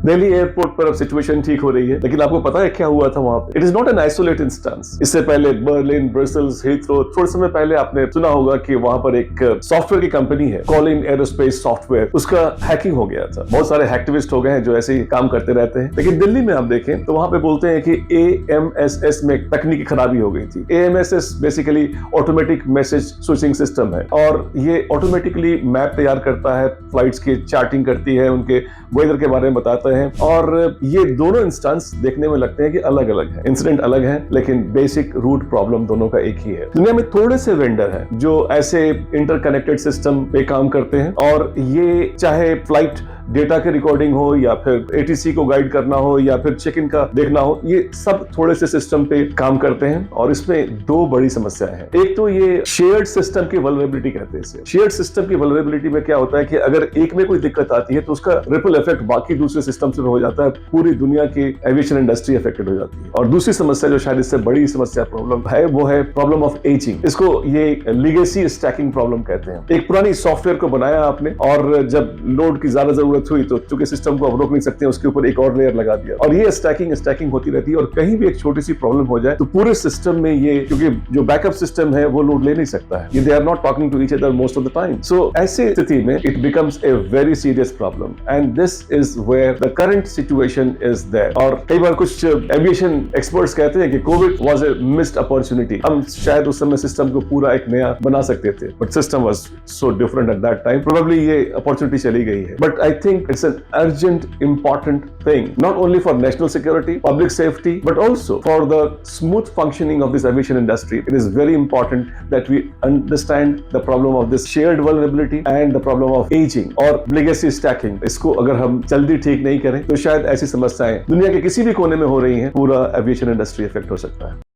Delhi airport पर अब situation ठीक हो रही है, लेकिन आपको पता है क्या हुआ था वहां पे? It is not an isolated instance. इससे पहले बर्लिन, ब्रसेल्स, हीथ्रो, थोड़े समय पहले आपने सुना होगा कि वहां पर एक सॉफ्टवेयर की कंपनी है, कॉलिन एरोस्पेस सॉफ्टवेयर, उसका हैकिंग हो गया था। बहुत सारे हैक्टिविस्ट हो गए हैं जो ऐसे ही काम करते रहते हैं। लेकिन दिल्ली में आप देखें तो वहां पे बोलते हैं कि AMSS में तकनीकी खराबी हो गई थी। AMSS basically automatic message switching system है, और ये ऑटोमेटिकली मैप तैयार करता है, फ्लाइट्स की चार्टिंग करती है, उनके वेदर के बारे में बताते हैं। और ये दोनों इंस्टेंस देखने में लगते हैं कि अलग अलग है, इंसिडेंट अलग है, लेकिन बेसिक रूट प्रॉब्लम दोनों का एक ही है। दुनिया में थोड़े से वेंडर हैं जो ऐसे इंटरकनेक्टेड सिस्टम पे काम करते हैं, और ये चाहे फ्लाइट डेटा की रिकॉर्डिंग हो या फिर ATC को गाइड करना हो या फिर चेक इन का देखना हो, ये सब थोड़े से सिस्टम पे काम करते हैं। और इसमें दो बड़ी समस्याएं हैं। एक तो ये शेयर्ड सिस्टम की वल्नरेबिलिटी कहते हैं इसे। शेयर्ड सिस्टम की वल्नरेबिलिटी में क्या होता है कि अगर एक में कोई दिक्कत आती है तो उसका रिपल इफेक्ट बाकी दूसरे सिस्टम से हो जाता है, पूरी दुनिया की एविएशन इंडस्ट्री अफेक्टेड हो जाती है। और दूसरी समस्या जो शायद इससे बड़ी समस्या प्रॉब्लम है, वो है प्रॉब्लम ऑफ एजिंग। इसको ये लीगेसी स्टैकिंग प्रॉब्लम कहते हैं। एक पुरानी सॉफ्टवेयर को बनाया आपने, और जब लोड की ज्यादा जरूरत हुई तो चूंकि सिस्टम को आप रोक नहीं सकते, उसके ऊपर एक और लेयर लगा दिया, और ये स्टैकिंग होती रहती है। और कहीं भी एक छोटी सी प्रॉब्लम हो जाए तो पूरे सिस्टम में ये, क्योंकि जो बैकअप सिस्टम है वो लोड ले नहीं सकता है, they are not talking to each other most of the time. So ऐसी स्थिति में it becomes a very serious problem, and this is where the current situation is there. और कई बार कुछ एविएशन एक्सपर्ट्स कहते हैं कि Covid was a missed opportunity. हम शायद उस समय सिस्टम को पूरा एक नया बना सकते थे, but system was so different at that time. Probably ये अपॉर्चुनिटी चली गई है, but I think it's an urgent, important thing, not only for national security, public safety, but also for the smooth functioning of this aviation industry. It is very important that we understand the problem of this shared vulnerability and the problem of aging or legacy stacking. इसको अगर हम जल्दी ठीक नहीं करें तो शायद ऐसी समस्याएं दुनिया के किसी भी कोने में हो रही हैं, पूरा एविएशन इंडस्ट्री इफेक्ट हो सकता है।